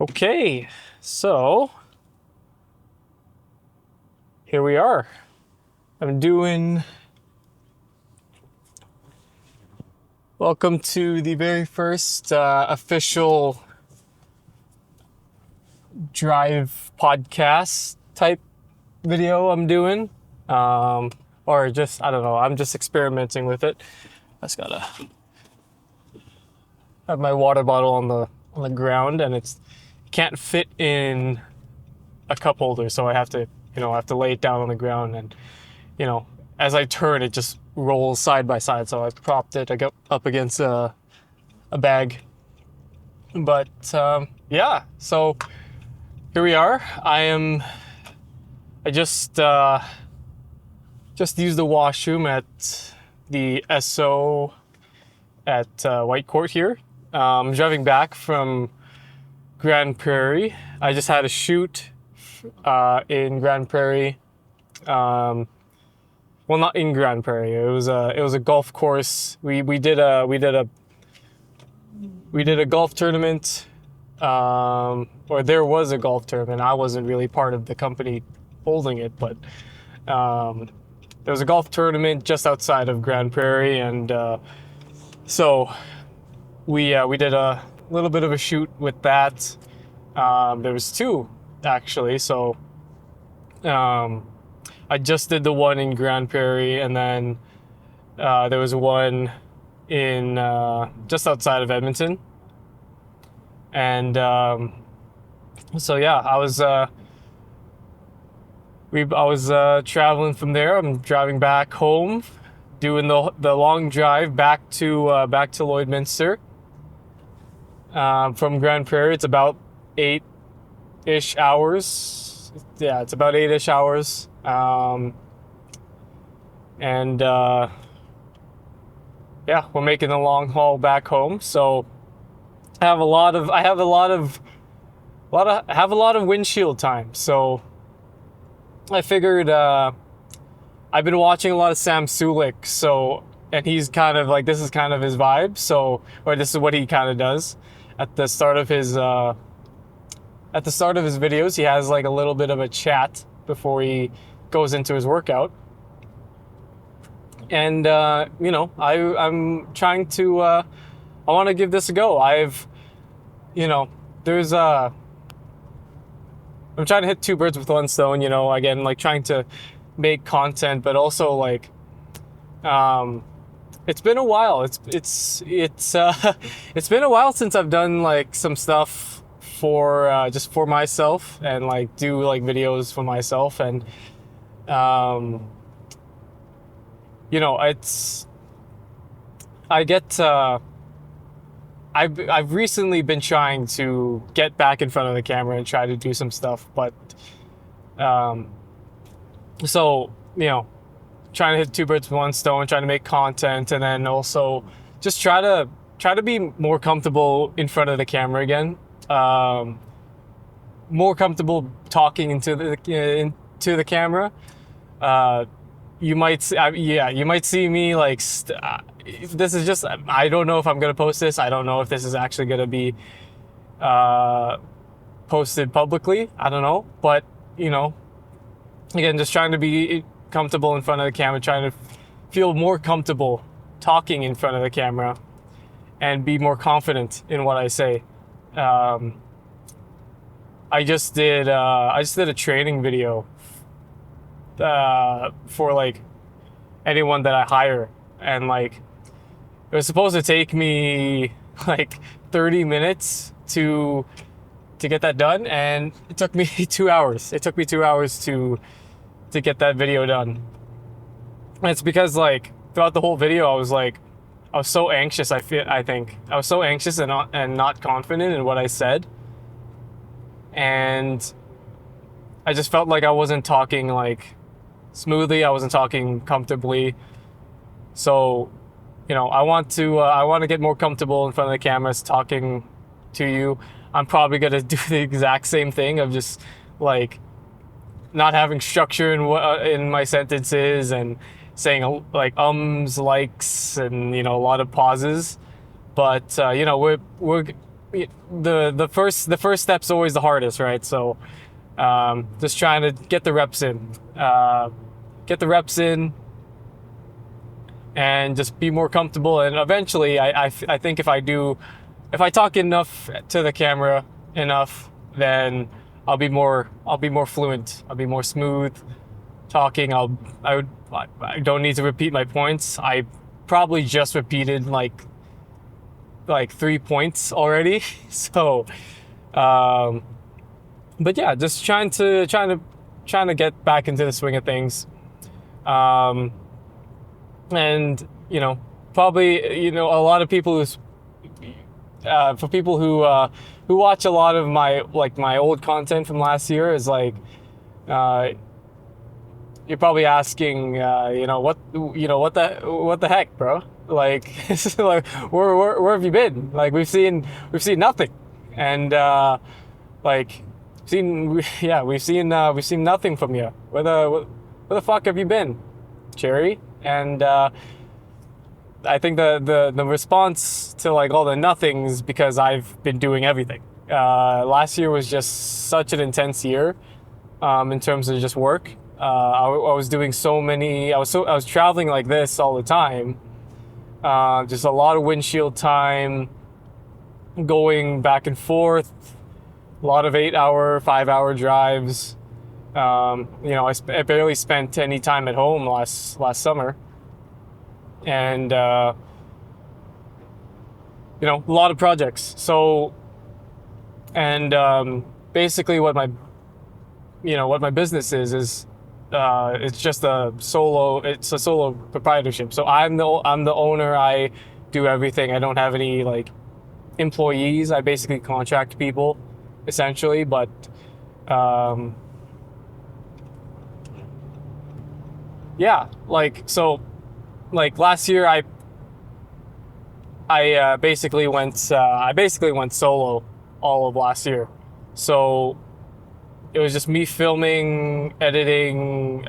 Okay, so here we are. I'm doing. Welcome to the very first official drive podcast type video I'm doing. Or just, I don't know, I'm just experimenting with it. I just gotta have my water bottle on the ground, and it can't fit in a cup holder, so I have to lay it down on the ground, and as I turn it just rolls side by side, so I propped it up against a bag. But yeah, so here we are. I just used the washroom at the SO at White Court here. I'm driving back from Grand Prairie. I just had a shoot in Grand Prairie. Well, not in Grand Prairie. It was a golf course. We did a golf tournament, or there was a golf tournament. I wasn't really part of the company holding it, but there was a golf tournament just outside of Grand Prairie, and so we did a little bit of a shoot with that. There was two actually, so I just did the one in Grand Prairie, and then there was one in just outside of Edmonton. And so yeah, I was traveling from there. I'm driving back home, doing the long drive back to Lloydminster. From Grand Prairie, it's about 8-ish hours. Yeah, it's about 8-ish hours. Yeah, we're making the long haul back home. So I have a lot of windshield time. So I figured I've been watching a lot of Sam Sulek. So, and he's kind of like, this is kind of his vibe. So, or this is what he kind of does at the start of his videos. He has like a little bit of a chat before he goes into his workout. And I'm trying to I want to give this a go. I'm trying to hit two birds with one stone, again, like trying to make content, but also like it's been a while. It's it's been a while since I've done like some stuff for just for myself, and like do like videos for myself, and I've recently been trying to get back in front of the camera and try to do some stuff, but trying to hit two birds with one stone, trying to make content, and then also just try to be more comfortable in front of the camera again, more comfortable talking into the camera. You might see me like this is just, I don't know if I'm gonna post this. I don't know if this is actually gonna be posted publicly. I don't know, but again, just trying to be comfortable in front of the camera, trying to feel more comfortable talking in front of the camera, and be more confident in what I say. I just did a training video for like anyone that I hire, and like it was supposed to take me like 30 minutes to get that done, and it took me 2 hours. It took me 2 hours to get that video done. And it's because like throughout the whole video I was so anxious. I think I was so anxious and not confident in what I said, and I just felt like I wasn't talking like smoothly. I wasn't talking comfortably. So, I want to get more comfortable in front of the cameras talking to you. I'm probably gonna do the exact same thing of just like not having structure in my sentences, and saying like ums, likes, and a lot of pauses. But we're the first step's always the hardest, right? So just trying to get the reps in, get the reps in, and just be more comfortable. And eventually, I think if I talk enough to the camera enough, then I'll be more fluent. I'll be more smooth talking. I don't need to repeat my points. I probably just repeated like 3 points already. So, but yeah, just trying to get back into the swing of things. And probably a lot of people for people who watch a lot of my old content from last year is like, you're probably asking, what the heck, bro? Like, like where have you been? Like we've seen nothing, and we've seen nothing from you. Where the fuck have you been, Cherry? And I think the response to like all the nothings because I've been doing everything. Last year was just such an intense year in terms of just work. I was doing so many. I was traveling like this all the time. Just a lot of windshield time, going back and forth. A lot of 8-hour, 5-hour drives. I barely spent any time at home last summer, and a lot of projects. So, and basically, what my business is it's just a solo proprietorship. So I'm the owner. I do everything. I don't have any like employees. I basically contract people, essentially, but. Yeah, last year I basically went solo all of last year. So it was just me filming, editing,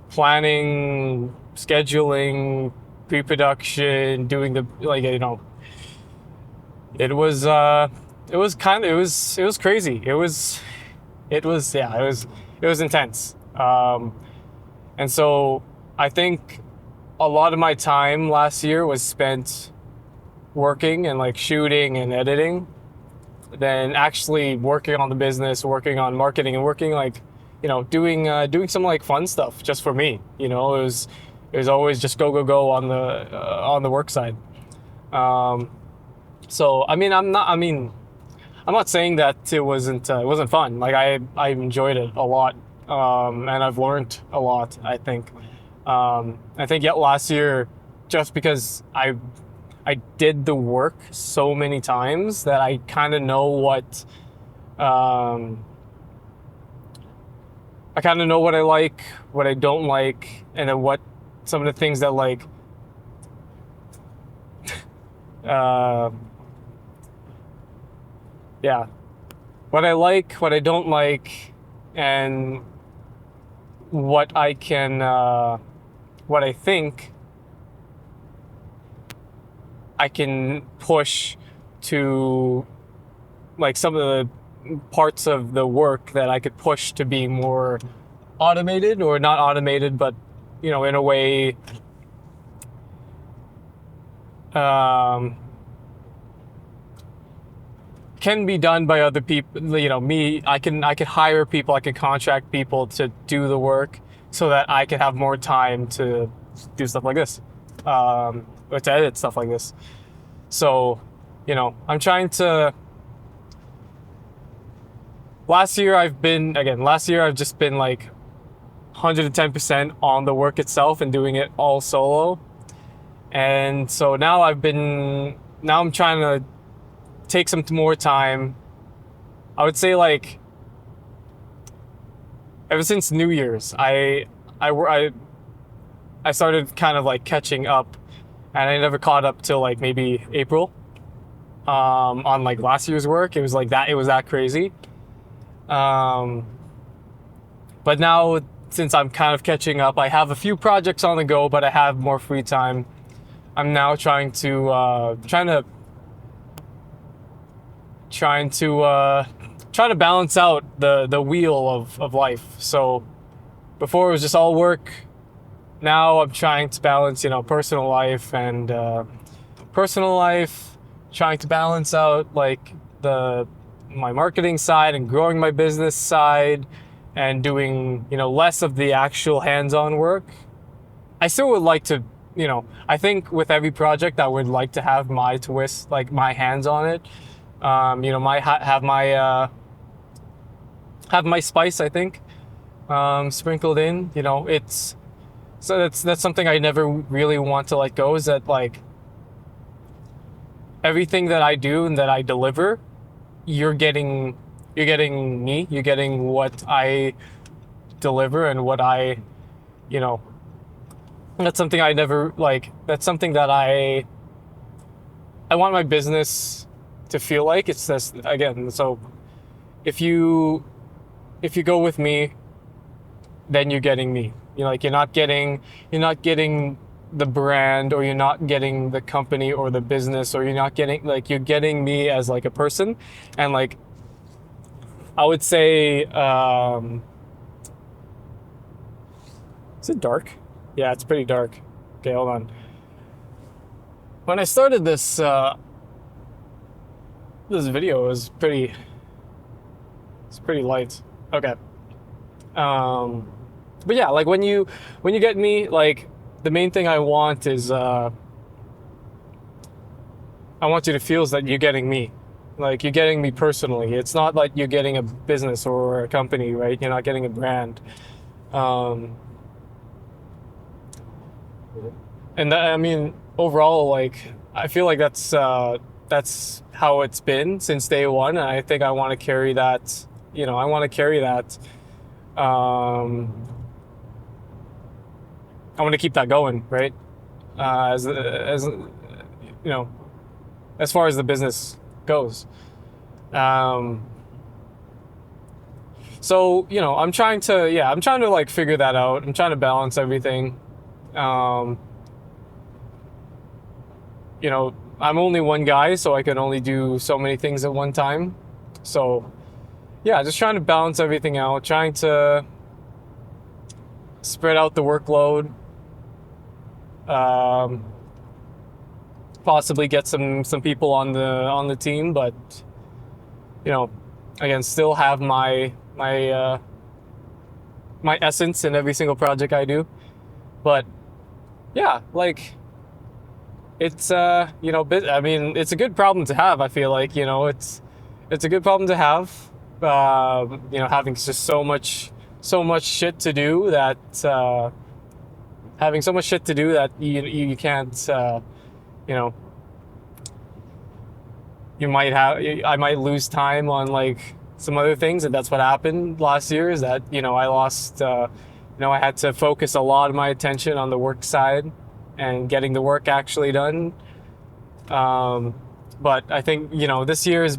planning, scheduling, pre-production, doing it was crazy. It was intense. And so I think a lot of my time last year was spent working and like shooting and editing, than actually working on the business, working on marketing, and working doing some like fun stuff just for me. It was always just go on the work side. So I'm not saying that it wasn't fun. Like I enjoyed it a lot. And I've learned a lot, I think. Last year, just because I did the work so many times that I kind of know what I like, what I don't like, and then what some of the things that like what I like, what I don't like, and what I think I can push to, like, some of the parts of the work that I could push to be more automated, or not automated, but in a way can be done by other people. I could hire people, I could contract people to do the work so that I could have more time to do stuff like this, or to edit stuff like this. So, I'm trying to. Last year I've just been like 110% on the work itself and doing it all solo. And so now I'm trying to take some more time. I would say, like, ever since New Year's, I started kind of like catching up, and I never caught up till like maybe April on like last year's work. It was that crazy. But now, since I'm kind of catching up, I have a few projects on the go, but I have more free time. I'm now trying to trying to balance out the wheel of life. So before it was just all work. Now I'm trying to balance, personal life and personal life, trying to balance out like my marketing side and growing my business side and doing, less of the actual hands-on work. I still would like to, I think with every project I would like to have my twist, like my hands on it. Have my spice, I think, sprinkled in. It's so that's something I never really want to let go. Is that like everything that I do and that I deliver, you're getting me. You're getting what I deliver and what I, That's something I never like. That's something that I want my business to feel like. It's this again. So if you go with me, then you're getting me. You're not getting the brand, or you're not getting the company or the business, or you're not getting you're getting me as like a person. And like I would say, is it dark? Yeah, it's pretty dark. Okay, hold on. When I started this video, it was pretty light. Okay. But yeah, like when you get me, like the main thing I want is I want you to feel is that you're getting me. Like you're getting me personally. It's not like you're getting a business or a company, right? You're not getting a brand. And that, I mean, overall, like I feel like that's how it's been since day one. And I think I want to carry that. I want to carry that. I want to keep that going, right? As far as the business goes. So I'm trying to like figure that out. I'm trying to balance everything. I'm only one guy, so I can only do so many things at one time. So yeah, just trying to balance everything out, trying to spread out the workload, possibly get some people on the team, but again, still have my essence in every single project I do. But yeah, like it's I mean, it's a good problem to have. I feel like it's a good problem to have. Having just so much shit to do that having so much shit to do that you can't I might lose time on like some other things, and that's what happened last year. Is that I lost I had to focus a lot of my attention on the work side and getting the work actually done. But I think this year is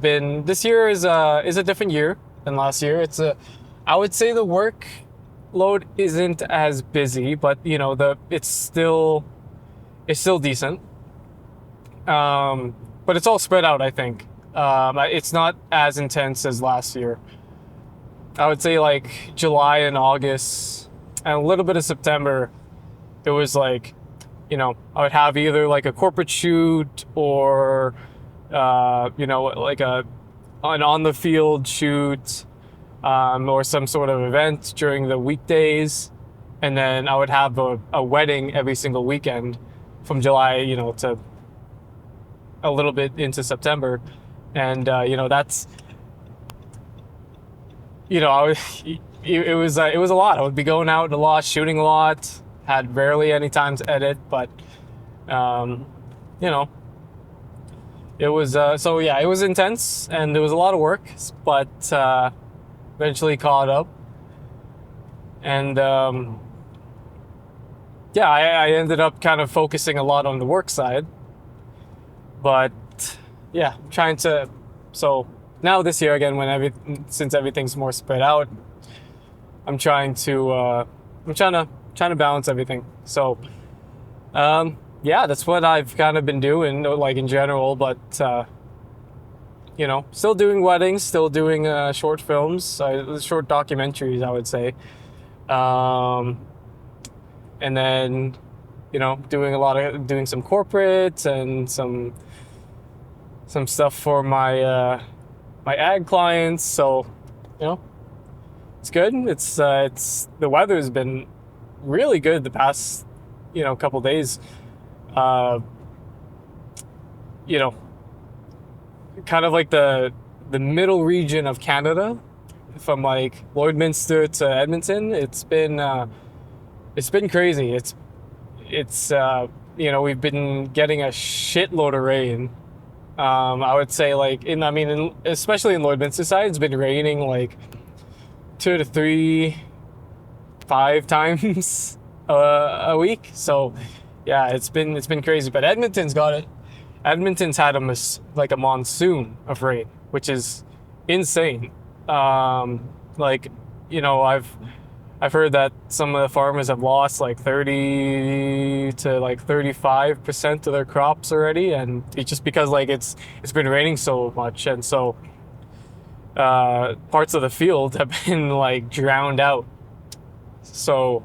a different year than last year. I would say the workload isn't as busy, but it's still decent. But it's all spread out, I think. It's not as intense as last year. I would say like July and August and a little bit of September, it was like, I would have either like a corporate shoot or, like an on the field shoot, or some sort of event during the weekdays. And then I would have a wedding every single weekend from July, to a little bit into September. And, that's, it was a lot. I would be going out a lot, shooting a lot, had barely any time to edit, but, it was, it was intense and it was a lot of work, but, eventually caught up. And, I ended up kind of focusing a lot on the work side, but yeah, so now this year again, since everything's more spread out, I'm trying to balance everything. So, that's what I've kind of been doing, like in general. But still doing weddings, still doing short films, short documentaries, I would say. Um, and then, doing some corporates and some stuff for my ag clients. So, you know, it's good. It's the weather's been really good the past, couple days. Uh, you know, kind of like the middle region of Canada, from like Lloydminster to Edmonton. It's been crazy. We've been getting a shitload of rain. I would say especially in Lloydminster side, it's been raining like 2 to 3, 5 times a week. So yeah, it's been crazy. But Edmonton's got it. Edmonton's had a monsoon of rain, which is insane. I've heard that some of the farmers have lost like 30 to like 35% of their crops already, and it's just because like it's been raining so much, and so parts of the field have been like drowned out. So,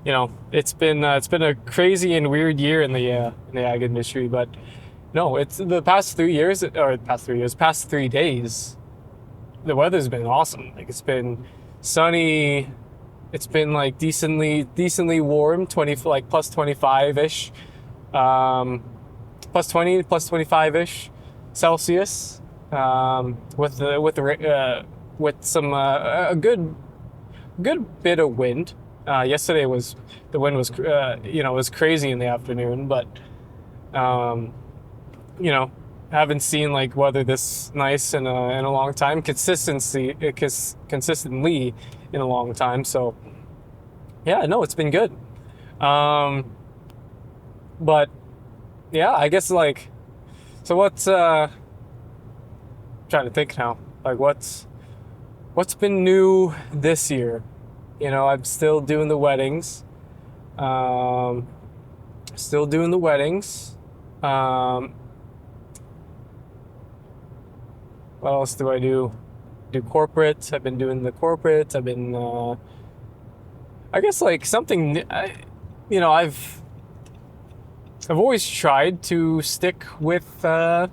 it's been a crazy and weird year in the ag industry, but no, it's the past 3 days, the weather's been awesome. Like, it's been sunny. It's been like decently warm, plus 25-ish, plus 20, plus 25-ish Celsius, with some a good bit of wind. Yesterday the wind was crazy in the afternoon, but haven't seen like weather this nice in a long time, consistently in a long time. So yeah, no, it's been good. But yeah, I guess like, so what's trying to think now, like what's been new this year? I'm still doing the weddings. What else do I do? Do corporate. I've been doing the corporate. I've been, I guess like something, I've always tried to stick with, I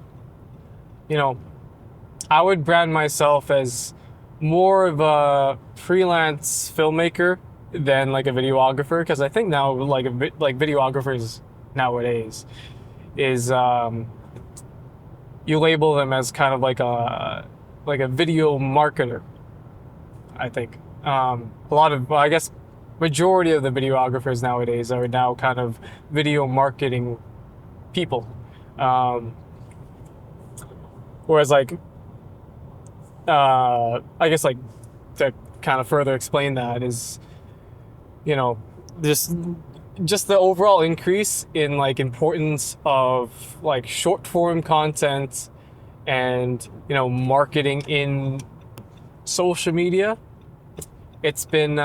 would brand myself as more of a freelance filmmaker than like a videographer, because I think now like videographers nowadays is, you label them as kind of like a video marketer. I think I guess majority of the videographers nowadays are now kind of video marketing people. Whereas like I guess like to kind of further explain that is, just the overall increase in like importance of like short form content and marketing in social media. It's been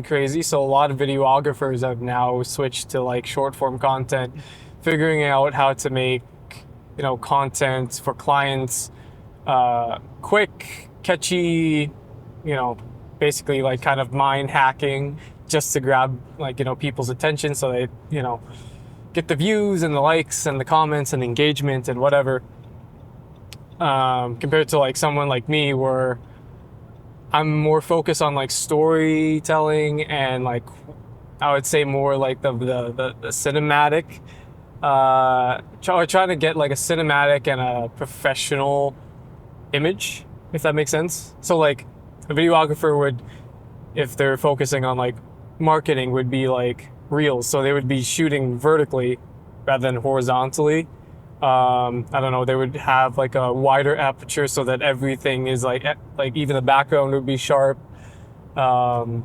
crazy. So a lot of videographers have now switched to like short form content, figuring out how to make content for clients, quick, catchy, basically like kind of mind hacking, just to grab like people's attention, so they get the views and the likes and the comments and the engagement and whatever, compared to like someone like me, where I'm more focused on like storytelling and like I would say more like the cinematic, trying to get like a cinematic and a professional image, if that makes sense. So like a videographer would, if they're focusing on like marketing, would be like reels, so they would be shooting vertically rather than horizontally. I don't know, they would have like a wider aperture so that everything is like even the background would be sharp. The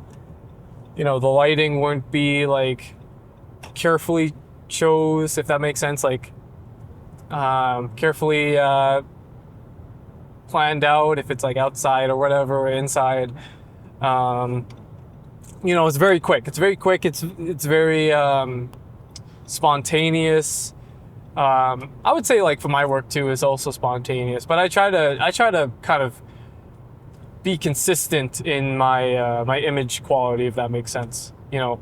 lighting wouldn't be like carefully chose, if that makes sense, like carefully planned out, if it's like outside or whatever, or inside. It's very quick. It's very spontaneous. I would say like for my work too is also spontaneous, but I try to kind of be consistent in my my image quality, if that makes sense. You know,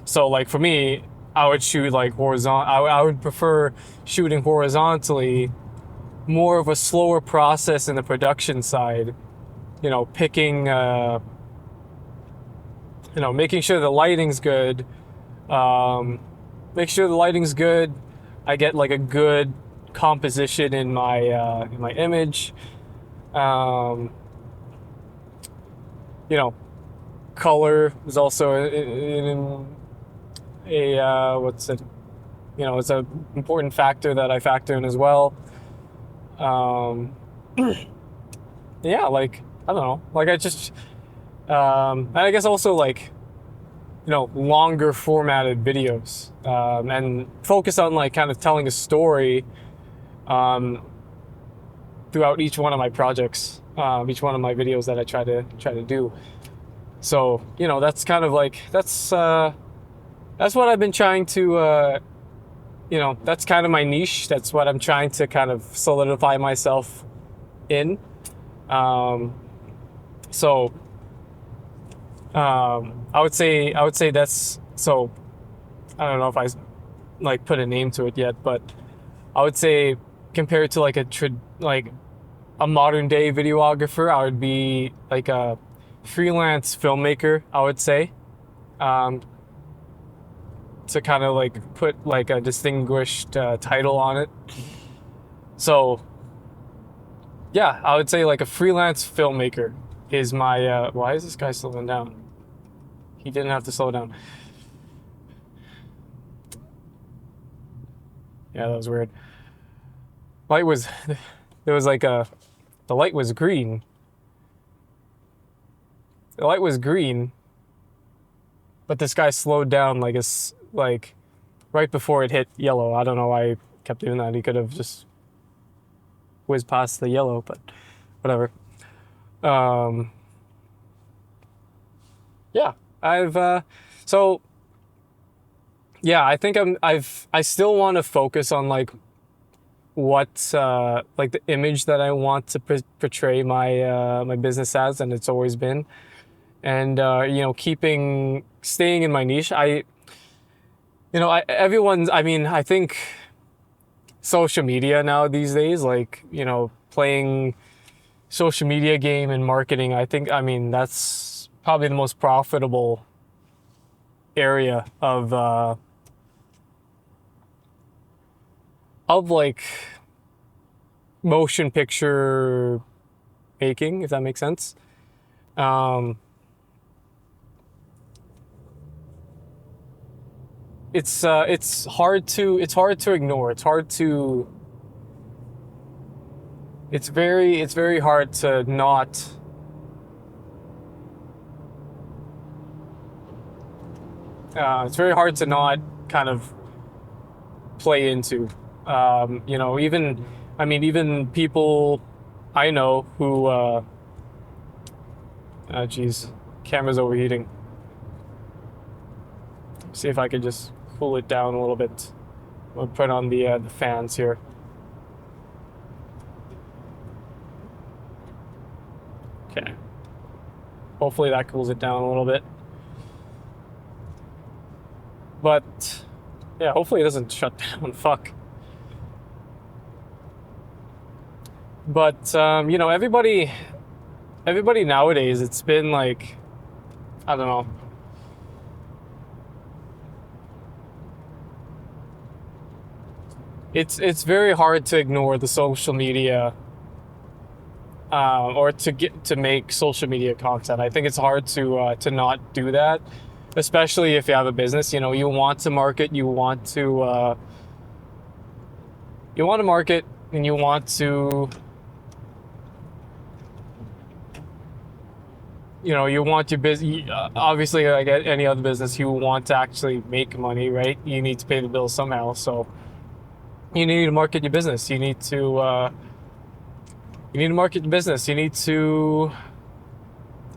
so like for me, I would shoot like horizontal. I would prefer shooting horizontally, more of a slower process in the production side. You know, picking, making sure the lighting's good. Make sure the lighting's good. I get like a good composition in my image. Um, you know, color is also in what's it? You know, it's an important factor that I factor in as well. Um, yeah, like I don't know, like I just, and I guess also like longer formatted videos, and focus on like kind of telling a story um, throughout each one of my projects, each one of my videos that I try to do. So that's kind of like that's what I've been trying to that's kind of my niche. That's what I'm trying to kind of solidify myself in. So I would say that's so. I don't know if I like put a name to it yet, but I would say compared to like a modern day videographer, I would be like a freelance filmmaker, I would say, to kind of like put like a distinguished title on it. So yeah, I would say like a freelance filmmaker is my. Why is this guy slowing down? He didn't have to slow down. Yeah, that was weird. Light was, there was like the light was green. The light was green, but this guy slowed down like right before it hit yellow. I don't know why he kept doing that. He could have just whizzed past the yellow, but whatever. Yeah, I think I still want to focus on like what like the image that I want to portray my business as, and it's always been, and staying in my niche. I think social media now these days, like playing social media game and marketing, that's probably the most profitable area of like motion picture making, if that makes sense. It's hard to ignore. It's very hard to not. It's very hard to not kind of play into. Even people I know who. Geez, camera's overheating. See if I could just cool it down a little bit. We'll put on the fans here. Okay. Hopefully that cools it down a little bit. But yeah, hopefully it doesn't shut down. Fuck. But everybody nowadays, it's been like, I don't know. It's very hard to ignore the social media, or to make social media content. I think it's hard to not do that, especially if you have a business. You want to market, you want to market, and you want to you want your business. Obviously, like any other business, you want to actually make money, right? You need to pay the bills somehow, so you need to market your business. You need to market your business.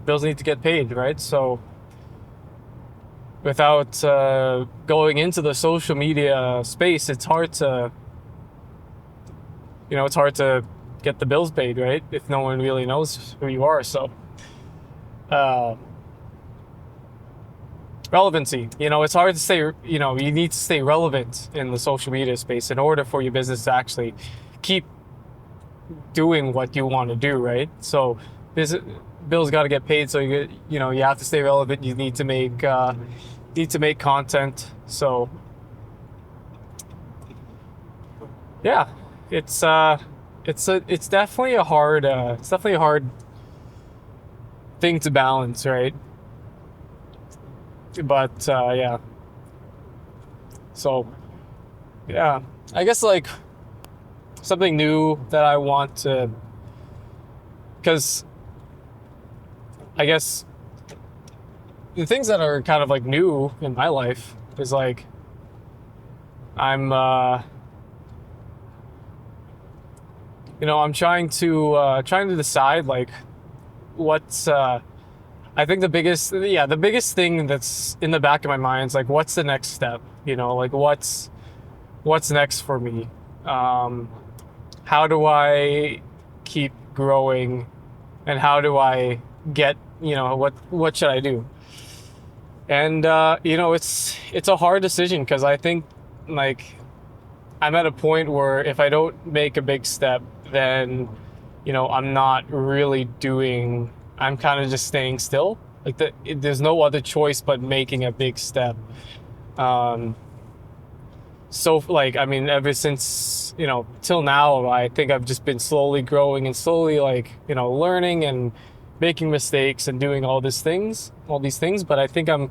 Bills need to get paid, right? So without going into the social media space, it's hard to it's hard to get the bills paid, right? If no one really knows who you are. So, uh, relevancy, it's hard to stay, you need to stay relevant in the social media space in order for your business to actually keep doing what you want to do, right? So, bills got to get paid. So you have to stay relevant. You need to make content. So, yeah, it's definitely a hard thing to balance, right? But yeah, so yeah, I guess like something new that I want to, because I guess the things that are kind of like new in my life is like I'm I'm trying to decide like what's I think the biggest thing that's in the back of my mind is like what's the next step, like what's next for me. How do I keep growing, and how do I get, what should I do? And it's a hard decision, because I think like I'm at a point where if I don't make a big step, then I'm kind of just staying still. Like there's no other choice but making a big step. So like, I mean, ever since, till now, I think I've just been slowly growing and slowly like, learning and making mistakes and doing all these things. But I think I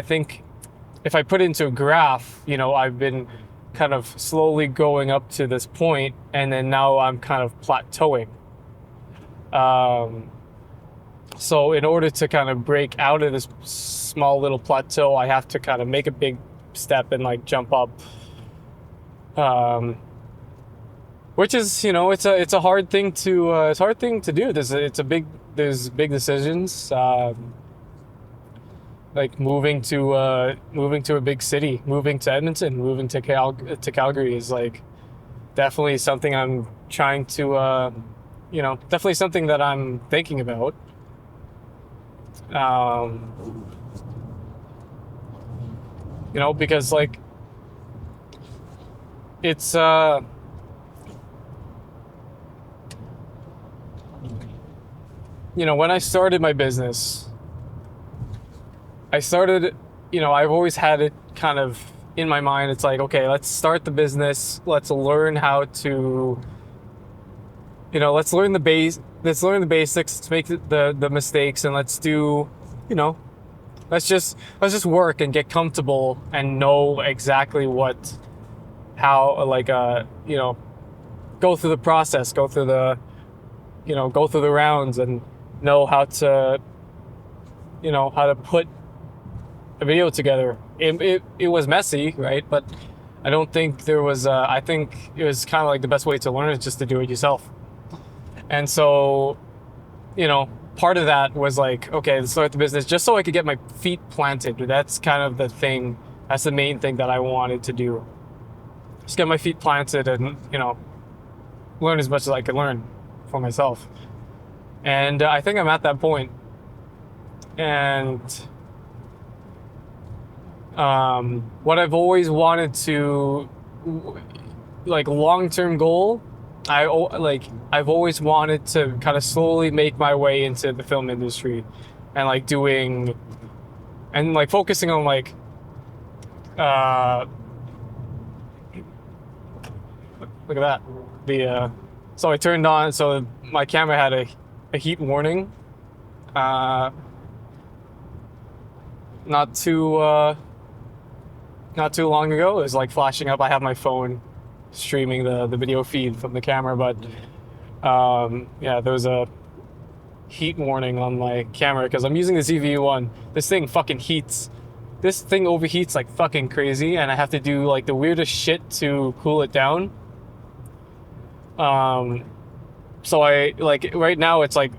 think if I put it into a graph, I've been kind of slowly going up to this point, and then now I'm kind of plateauing. So in order to kind of break out of this small little plateau, I have to kind of make a big step and like jump up. Which is, it's a hard thing to do. There's big decisions. Like moving to a big city, moving to Edmonton, moving to Calgary is like definitely something I'm trying to, definitely something that I'm thinking about. Because like it's when I started my business, I've always had it kind of in my mind. It's like, okay, let's start the business. Let's learn how to, let's learn the basics. Let's make the mistakes, and let's do, let's just work and get comfortable and know exactly how go through the process, go through the rounds, and know how to put a video together. It was messy, right? But I don't think there was. I think it was kind of like the best way to learn is just to do it yourself. And so, part of that was like, okay, let's start the business just so I could get my feet planted. That's kind of the thing. That's the main thing that I wanted to do. Just get my feet planted and learn as much as I could learn for myself. And I think I'm at that point. And what I've always wanted to, like, long-term goal, I've always wanted to kind of slowly make my way into the film industry, and like focusing on like look at that, so I turned on, so my camera had a heat warning not too long ago. It was like flashing up. I have my phone streaming the video feed from the camera, but yeah, there was a heat warning on my camera because I'm using the ZV-1. This thing fucking heats. This thing overheats like fucking crazy, and I have to do like the weirdest shit to cool it down. So I like right now it's like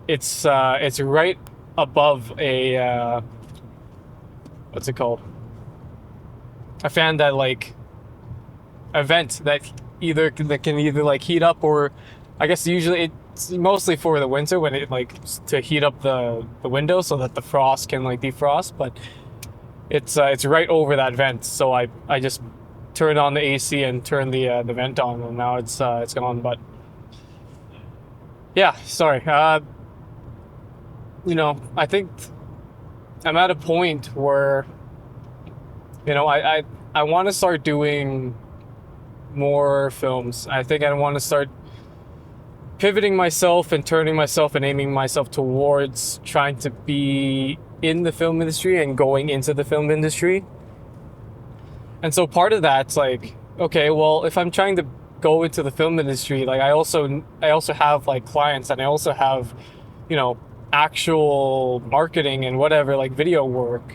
it's right above a what's it called? A vent that that can either like heat up, or I guess usually it's mostly for the winter when it like to heat up the window so that the frost can like defrost. But it's right over that vent, so I just turned on the AC and turned the vent on, and now it's gone. But yeah, sorry. I think I'm at a point where I want to start doing more films. I think I want to start pivoting myself and turning myself and aiming myself towards trying to be in the film industry and going into the film industry. And so part of that's like, okay, well, if I'm trying to go into the film industry, like I also have like clients, and I also have, actual marketing and whatever, like video work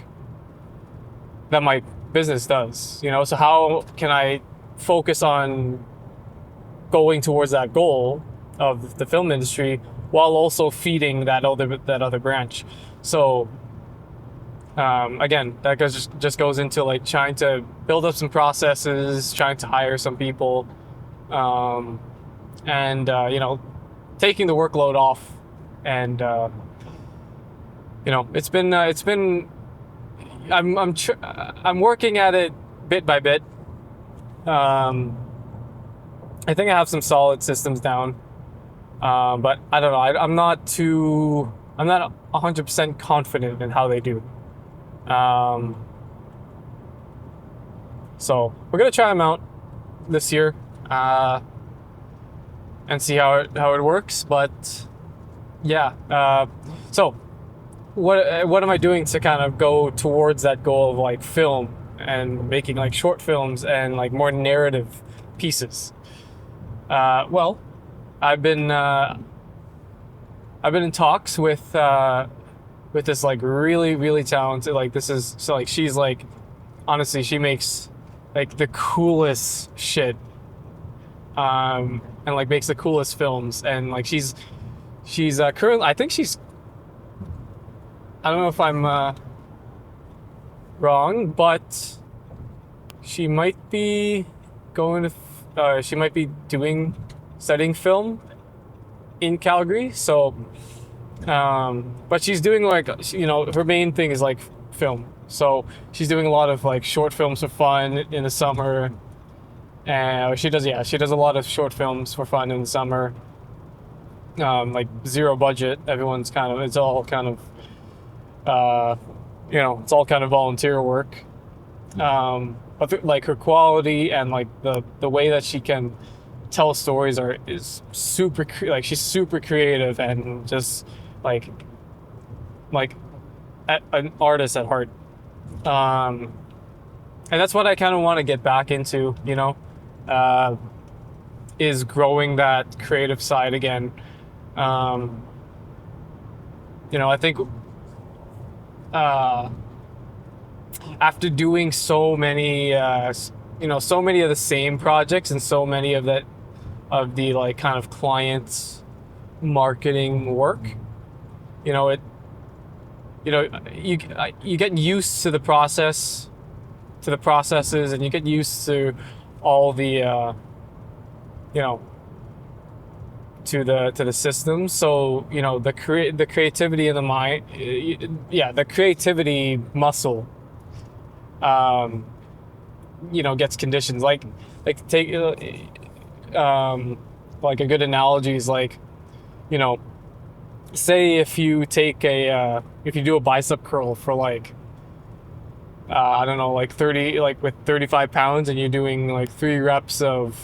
that my business does, so how can I focus on going towards that goal of the film industry while also feeding that other branch? So again, that just goes into like trying to build up some processes, trying to hire some people, and taking the workload off. And it's been I'm working at it bit by bit. I think I have some solid systems down, but I don't know. I'm not 100% confident in how they do. So we're gonna try them out this year, and see how it works. But yeah, so what am I doing to kind of go towards that goal of like film and making like short films and like more narrative pieces? Well, I've been in talks with this like really, really talented, like she's like, honestly, she makes like the coolest shit, and like makes the coolest films, and like she's currently, I think I don't know if I'm wrong, but she might be she might be studying film in Calgary. So, but she's doing like, her main thing is like film. So she's doing a lot of like short films for fun in the summer. And she does a lot of short films for fun in the summer. Like zero budget. It's all kind of volunteer work. But like her quality and like the way that she can tell stories is super, like she's super creative and just like an artist at heart. And that's what I kind of want to get back into, is growing that creative side again. I think after doing so many of the same projects and so many of the like kind of clients marketing work, you get used to the processes, and you get used to all the to the system. So the creativity in the mind, the creativity muscle gets conditions. Like take like a good analogy is like, say if you do a bicep curl for like I don't know, like 30, like with 35 pounds, and you're doing like 3 reps of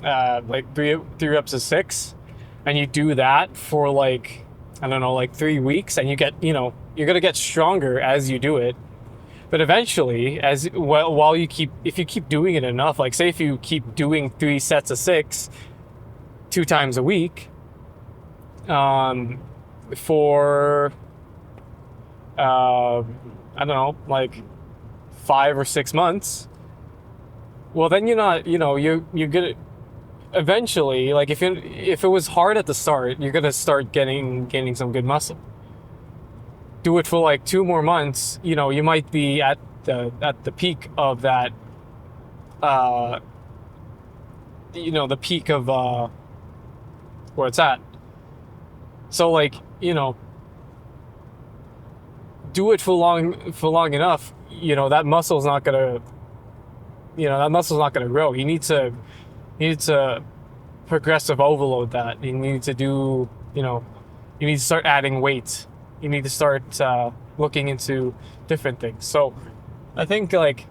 three reps of 6, and you do that for like, I don't know, like 3 weeks, and you get, you're gonna get stronger as you do it. But eventually, if you keep doing it enough, like say if you keep doing 3 sets of 6 2 times a week, for I don't know, like 5 or 6 months, well then you're not, you're gonna eventually, like if it was hard at the start, you're gonna start gaining some good muscle. Do it for like 2 more months, you might be at the peak of that the peak of where it's at. So like, do it for long enough, that muscle's not gonna grow. You need to progressive overload that. You need to do, you need to start adding weight. You need to start looking into different things. So I think like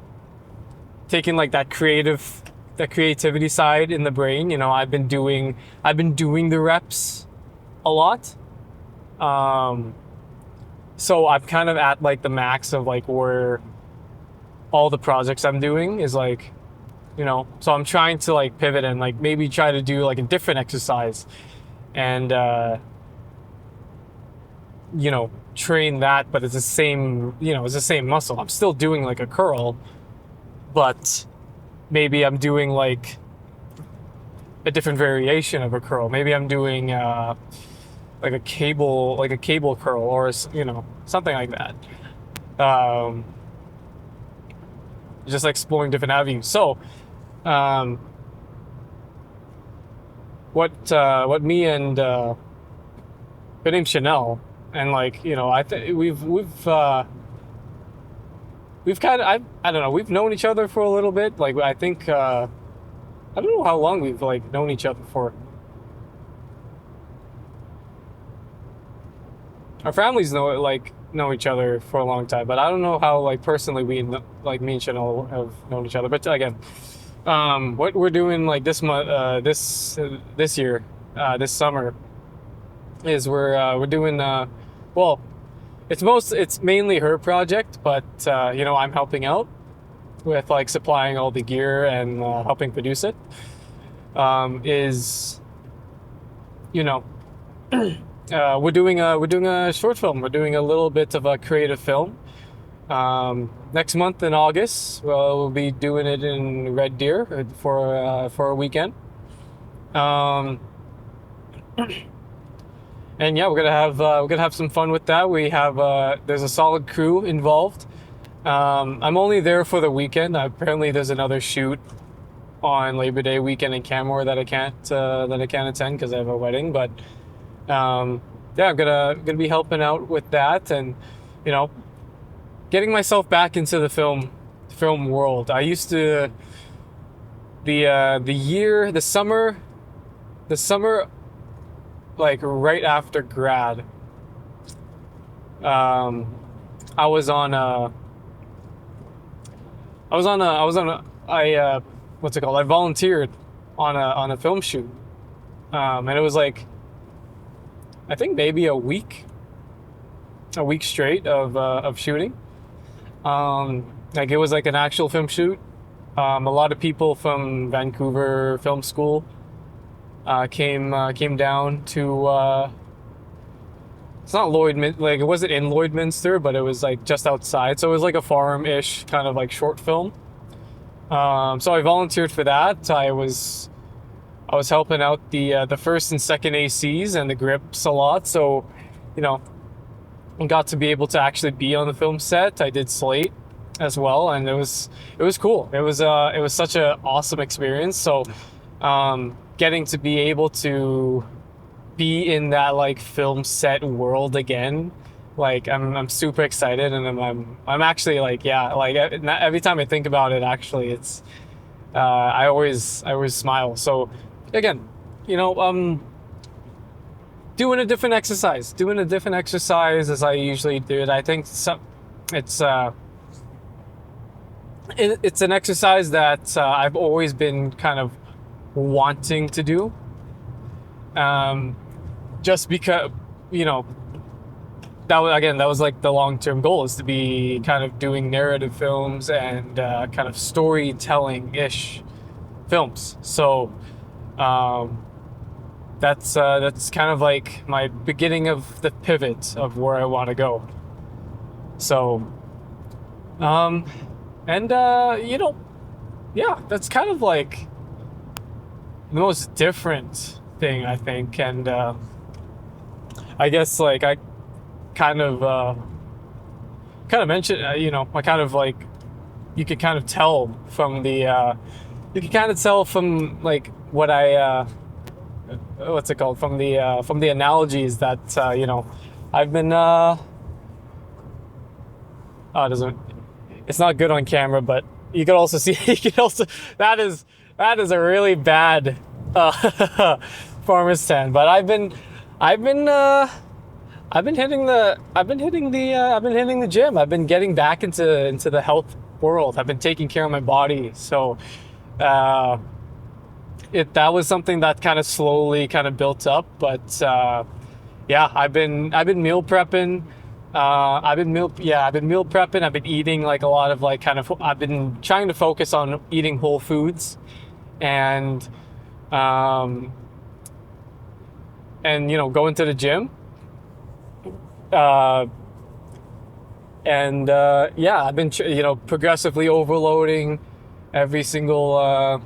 taking like that creativity side in the brain, I've been doing the reps a lot. So I'm kind of at like the max of like where all the projects I'm doing is like, so I'm trying to like pivot and like maybe try to do like a different exercise and, train that, but it's the same muscle. I'm still doing like a curl, but maybe I'm doing like a different variation of a curl. Maybe I'm doing, like a cable curl or, something like that. Just exploring different avenues. So, what me and her name's Chanel, and like I think we've kind of I don't know, we've known each other for a little bit. Like I think I don't know how long we've like known each other for. Our families know each other for a long time, but I don't know how like personally like me and Chanel have known each other. But again, what we're doing like this month, this year, this summer, is we're doing well, it's mainly her project, but I'm helping out with like supplying all the gear and helping produce it. Is we're doing a short film. We're doing a little bit of a creative film. Next month in August, we'll be doing it in Red Deer for a weekend. And yeah, we're gonna have some fun with that. We have there's a solid crew involved. I'm only there for the weekend. Apparently, there's another shoot on Labor Day weekend in Canmore that I can't attend because I have a wedding. But yeah, I'm gonna be helping out with that, and getting myself back into the film world. I used to the summer like right after grad. I was on a what's it called? I volunteered on a film shoot, and it was like I think maybe a week straight of shooting. Like it was like an actual film shoot. A lot of people from Vancouver Film School came down to. It's not like it wasn't in Lloydminster, but it was like just outside. So it was like a farm-ish kind of like short film. So I volunteered for that. I was helping out the first and second ACs and the grips a lot. So, I got to be able to actually be on the film set. I did Slate as well, and it was cool. It was such an awesome experience. So, getting to be able to be in that like film set world again, like I'm super excited, and I'm actually like, yeah, like every time I think about it, actually it's I always smile. So again, doing a different exercise as I usually do it. I think it's an exercise that I've always been kind of wanting to do, just because that was like the long-term goal, is to be kind of doing narrative films and kind of storytelling-ish films. So that's kind of like my beginning of the pivot of where I want to go. So yeah, that's kind of like the most different thing, I think. And I guess like I kind of mentioned, I kind of like, you could kind of tell from like what I what's it called, from the analogies that I've been oh, it doesn't, it's not good on camera, but you can also see you can also that is a really bad farmer's tan. But I've been I've been hitting the gym. I've been getting back into the health world. I've been taking care of my body. So uh, that was something that kind of slowly kind of built up. But yeah, I've been meal prepping. I've been meal prepping. I've been eating like a lot of like kind of. I've been trying to focus on eating whole foods, and um, going to the gym. Uh, and Yeah, I've been progressively overloading every single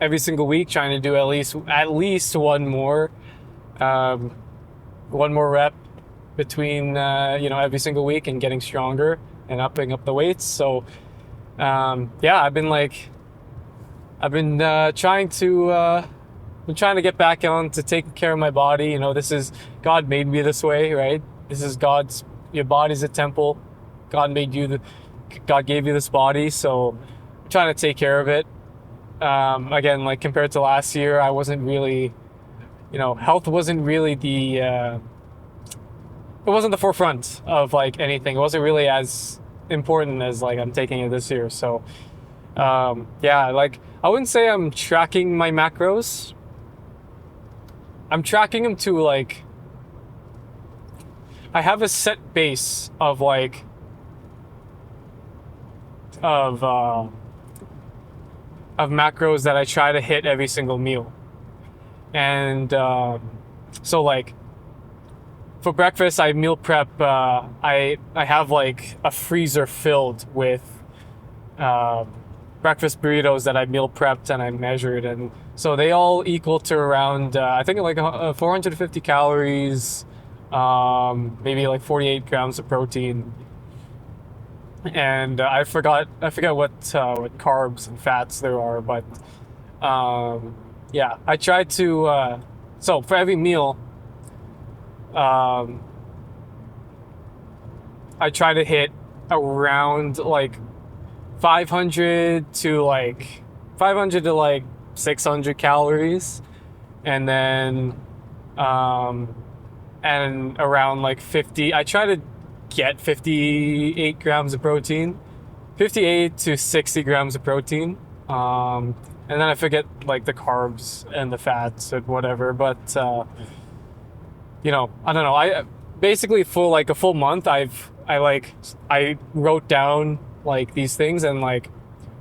every single week, trying to do at least um, one more rep between every single week, and getting stronger and upping up the weights. So yeah, I've been trying to get back on to taking care of my body. This is, God made me this way, right? This is God's, your body's a temple. God gave you this body, so I'm trying to take care of it. Again, like compared to last year, I wasn't really, health wasn't really it wasn't the forefront of like anything. It wasn't really as important as like I'm taking it this year. So yeah, like I wouldn't say I'm tracking my macros. I'm tracking them to like, I have a set base of like of macros that I try to hit every single meal. And so like for breakfast, I meal prep. I have like a freezer filled with breakfast burritos that I meal prepped and I measured, and so they all equal to around I think like 450 calories, maybe like 48 grams of protein, and I forgot what carbs and fats there are, but yeah, I try to so for every meal. I try to hit around like 500 to like 600 calories, and then and around like 50. I try to get 58 grams of protein, 58 to 60 grams of protein. And then I forget like the carbs and the fats and whatever, but I don't know. I basically for like a full month, I wrote down like these things, and like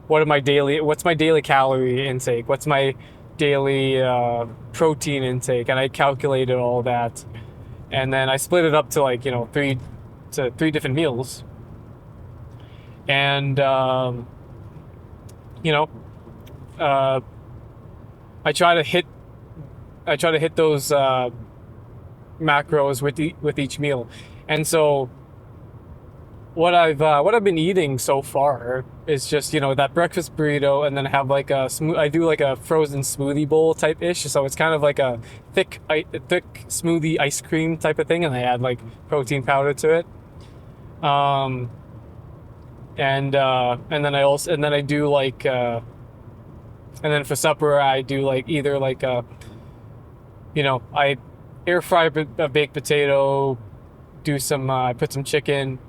what's my daily calorie intake? What's my daily protein intake? And I calculated all that, and then I split it up to like three different meals, and I try to hit those macros with each meal. And so what I've been eating so far is just that breakfast burrito, and then I have like I do like a frozen smoothie bowl type ish, so it's kind of like a thick smoothie ice cream type of thing, and I add like protein powder to it. And then I do like and then for supper I do like either like I air fry a baked potato, do some I put some chicken.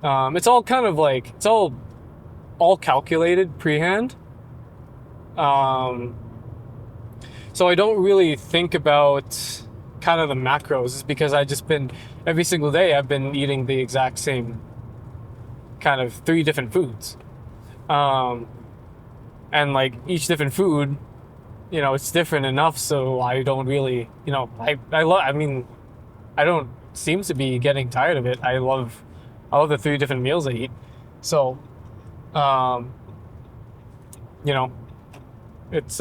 It's all kind of like, it's all calculated pre-hand. So I don't really think about kind of the macros, is because every single day I've been eating the exact same kind of 3 different foods. And like each different food, it's different enough, so I don't really, I mean, I don't seem to be getting tired of it. I love the 3 different meals I eat. So, it's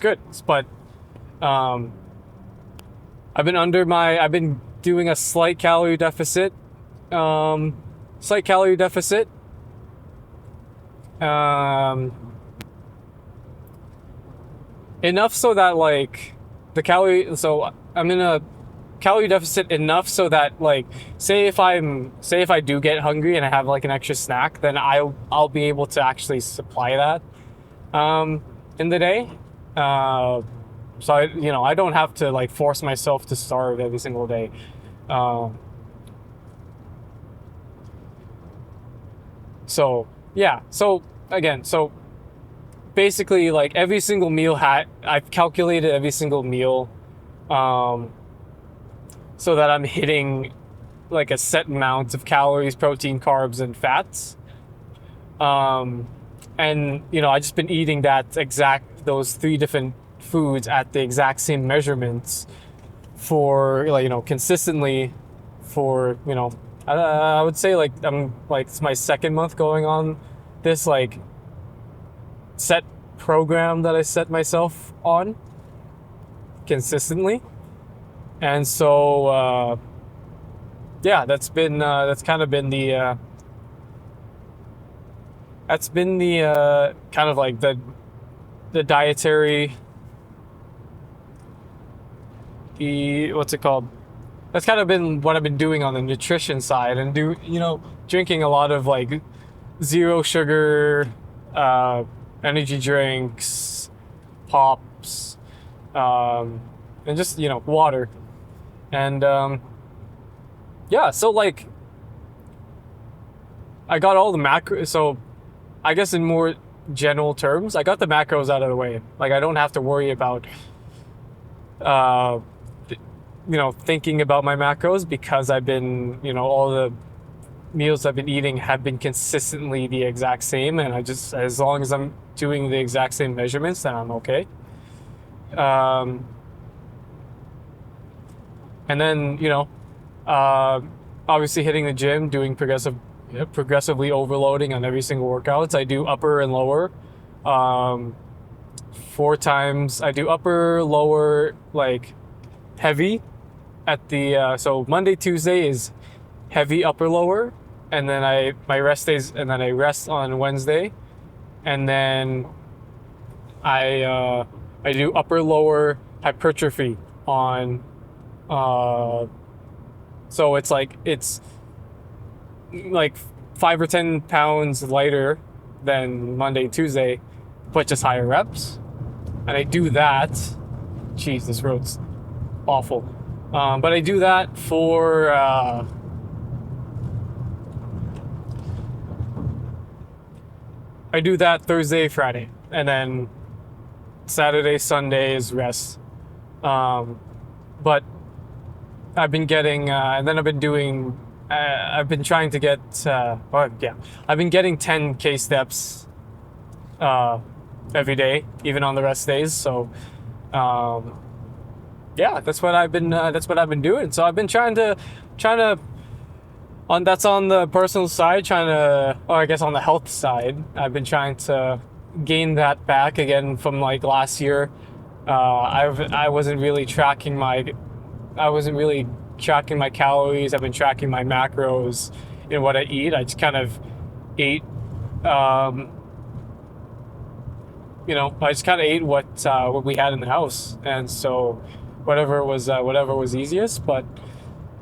good. But, I've been doing a slight calorie deficit. enough so that like the calorie. So I'm in a calorie deficit enough so that like say if I do get hungry and I have like an extra snack, then I'll be able to actually supply that in the day. So I don't have to like force myself to starve every single day. Um, so yeah. So again, so basically like every single meal I've calculated every single meal, um, so that I'm hitting like a set amount of calories, protein, carbs, and fats. Um, and I just been eating those three different foods at the exact same measurements for like consistently for I would say like I'm like it's my second month going on this like set program that I set myself on consistently. And so yeah, that's kind of been the kind of like the dietary, the what's it called? That's kind of been what I've been doing on the nutrition side, and drinking a lot of like zero sugar energy drinks, pops, and just water. And yeah, so like I got all the macros. So I guess in more general terms, I got the macros out of the way. Like I don't have to worry about uh, thinking about my macros, because I've been all the meals I've been eating have been consistently the exact same, and I just, as long as I'm doing the exact same measurements, then I'm okay. Um, and then uh, obviously hitting the gym, doing progressively overloading on every single workouts. I do upper and lower, um, 4 times. I do upper, lower, like heavy at the so Monday, Tuesday is heavy upper lower, and then my rest days, and then I rest on Wednesday, and then I do upper lower hypertrophy on uh so it's like 5 or 10 pounds lighter than Monday, Tuesday, but just higher reps. And I do that. Jeez, this road's awful. But I do that for I do that Thursday, Friday, and then Saturday, Sunday is rest. Um, but I've been getting, and then I've been doing, I've been trying to get, yeah, I've been getting 10K steps every day, even on the rest days. So, yeah, that's what I've been doing. So I've been trying to, that's on the personal side, or I guess on the health side, I've been trying to gain that back again from like last year. I wasn't really tracking my calories. I've been tracking my macros in what I eat. I just kind of ate, I just kind of ate what we had in the house, and so whatever was easiest. But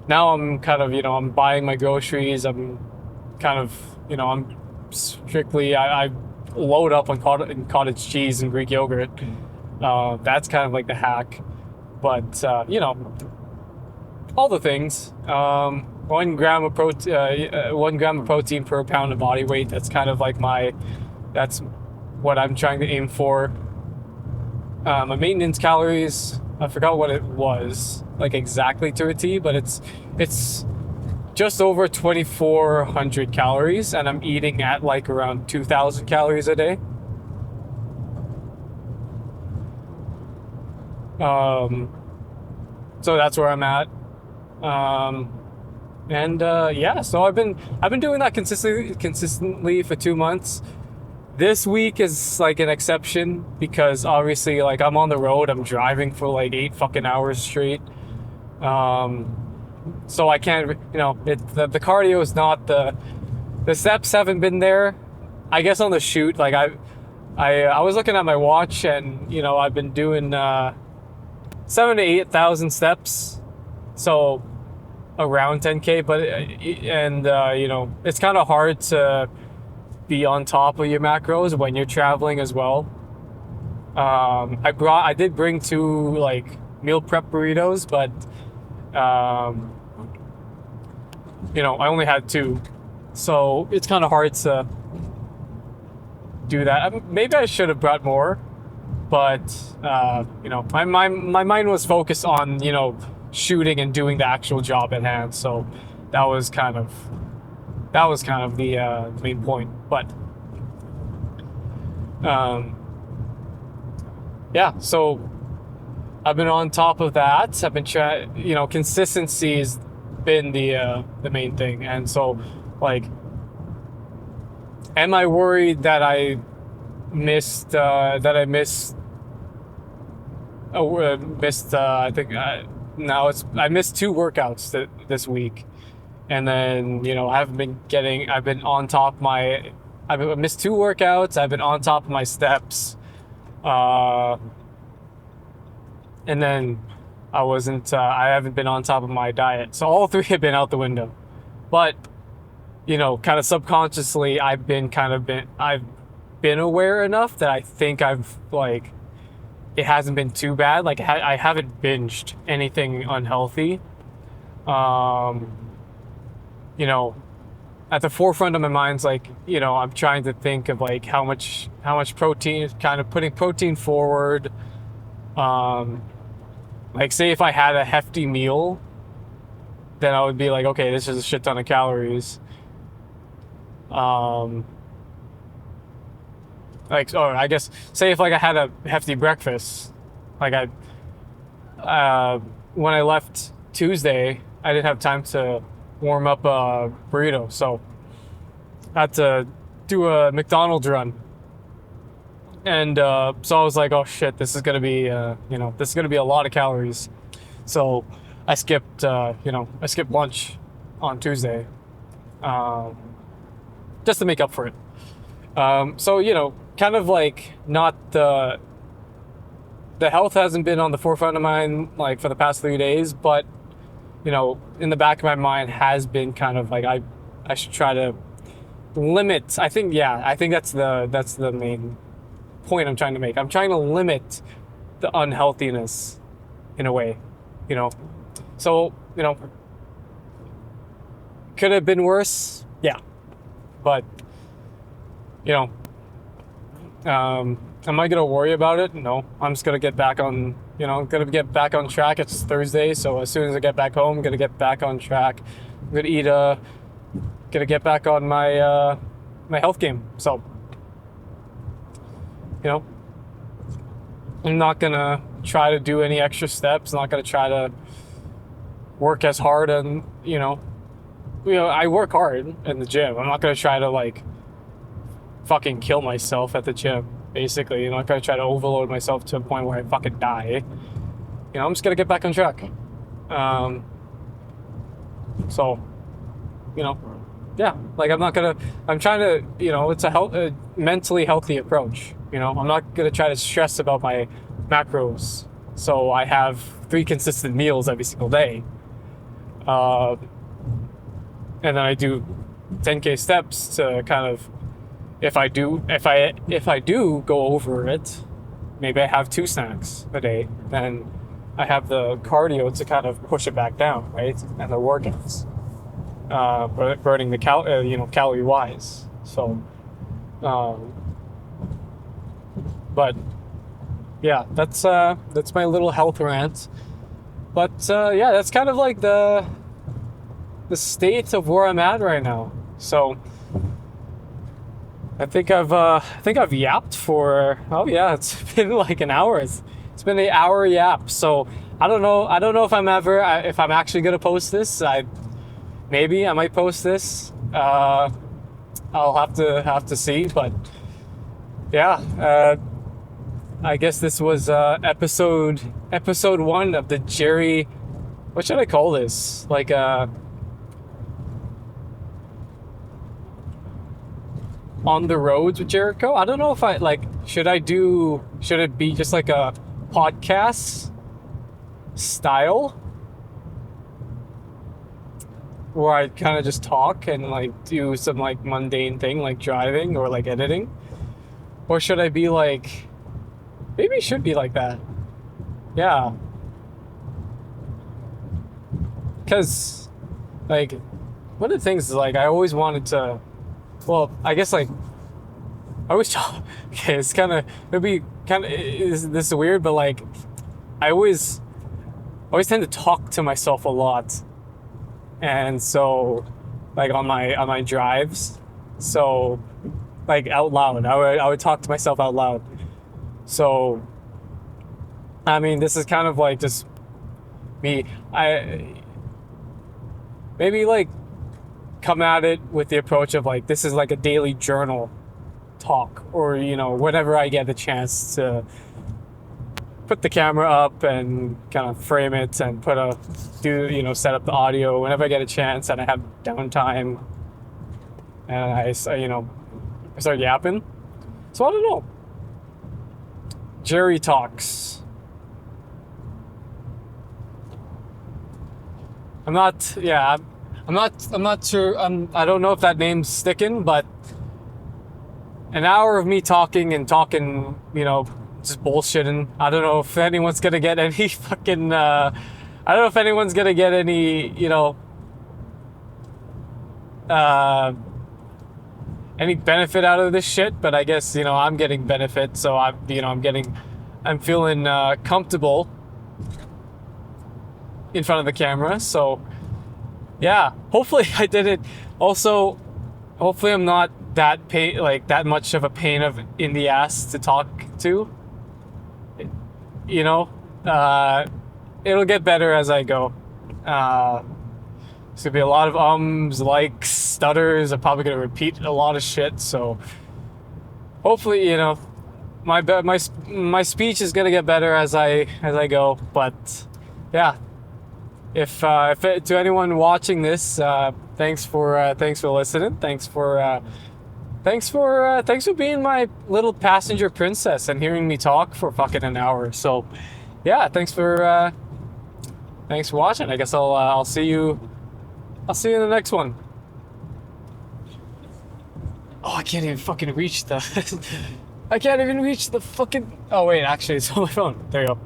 now I'm kind of, I'm buying my groceries. I'm kind of, I'm strictly, I load up on cottage cheese and Greek yogurt. That's kind of like the hack. But, all the things. 1 gram of protein per pound of body weight. That's kind of like that's what I'm trying to aim for. My maintenance calories, I forgot what it was, like exactly to a T, but it's just over 2,400 calories, and I'm eating at like around 2,000 calories a day. So that's where I'm at. And yeah, so I've been doing that consistently for 2 months. This week is like an exception, because obviously like I'm on the road, I'm driving for like 8 fucking hours straight. So I can't, the cardio is not the steps haven't been there. I guess on the shoot, like I was looking at my watch, and I've been doing 7,000 to 8,000 steps, so around 10K. But it's kind of hard to be on top of your macros when you're traveling as well. I did bring 2 like meal prep burritos, but I only had 2, so it's kind of hard to do that. Maybe I should have brought more, but my mind was focused on shooting and doing the actual job at hand. So that was kind of the main point. But yeah, so I've been on top of that. I've been trying. Consistency's been the main thing, and so like, am I worried that I missed? I think I missed 2 workouts this week, and then I've been on top of my. I've missed 2 workouts. I've been on top of my steps, and then I haven't been on top of my diet. So all 3 have been out the window, but kind of subconsciously, I've been aware enough that I think it hasn't been too bad. Like I haven't binged anything unhealthy. At the forefront of my mind's I'm trying to think of like how much protein, kind of putting protein forward. Like say if I had a hefty meal, then I would be like, okay, this is a shit ton of calories. I guess say if I had a hefty breakfast, when I left Tuesday, I didn't have time to warm up a burrito, so I had to do a McDonald's run, and so I was like, oh shit, this is gonna be a lot of calories. So I skipped lunch on Tuesday, just to make up for it. So kind of like not the health hasn't been on the forefront of mind like for the past 3 days, but in the back of my mind has been kind of like I should try to limit. I think that's the main point I'm trying to make. I'm trying to limit the unhealthiness in a way, so could have been worse, yeah, but am I gonna worry about it? No, I'm just gonna get back on. Gonna get back on track. It's Thursday, so as soon as I get back home, I'm gonna get back on track. I'm gonna gonna get back on my my health game. So, I'm not gonna try to do any extra steps. I'm not gonna try to work as hard, and I work hard in the gym. I'm not gonna try to fucking kill myself at the gym. Basically, I'm not gonna try to overload myself to a point where I fucking die. I'm just gonna get back on track. So, yeah, I'm trying to, it's a mentally healthy approach. I'm not gonna try to stress about my macros. So I have 3 consistent meals every single day. And then I do 10K steps to kind of, if I do go over it, maybe I have 2 snacks a day, then I have the cardio to kind of push it back down, right? And the workouts, burning the calorie wise. So, but yeah, that's my little health rant. But yeah, that's kind of like the state of where I'm at right now. So I think I've yapped for, oh yeah, it's been like an hour. It's been an hour yap. So I don't know if I'm actually gonna post this. Maybe I might post this. I'll have to see. But yeah, I guess this was episode 1 of the Jerry. What should I call this? on the roads with Jericho. I don't know if I like should it be just like a podcast style where I kind of just talk and like do some like mundane thing like driving or like editing, or should I be like maybe it should be like that. Yeah, because like one of the things is like I always wanted to, well, I guess like I always talk. Okay, it's kind of maybe kind of is this weird, but like I always tend to talk to myself a lot, and so like on my drives, so like out loud, I would talk to myself out loud. So I mean, this is kind of like just me. I maybe like come at it with the approach of like this is like a daily journal talk, or whenever I get the chance to put the camera up and kind of frame it and set up the audio whenever I get a chance and I have downtime and I start yapping. So I don't know. Jerry talks. I'm not. Yeah, I'm not sure. I don't know if that name's sticking, but an hour of me talking and talking, just bullshitting. I don't know if anyone's gonna get any fucking. I don't know if anyone's gonna get any, any benefit out of this shit. But I guess I'm getting benefit, so I'm feeling comfortable in front of the camera. So yeah, hopefully I did it. Also, hopefully I'm not that much of a pain in the ass to talk to. It'll get better as I go. It's gonna be a lot of ums, likes, stutters. I'm probably gonna repeat a lot of shit. So hopefully, my speech is gonna get better as I go. But yeah, if to anyone watching this, thanks for listening. Thanks for being my little passenger princess and hearing me talk for fucking an hour. So yeah, thanks for watching. I guess I'll see you in the next one. Oh, I can't even fucking reach the I can't even reach the fucking. Oh wait, actually it's on my phone. There you go.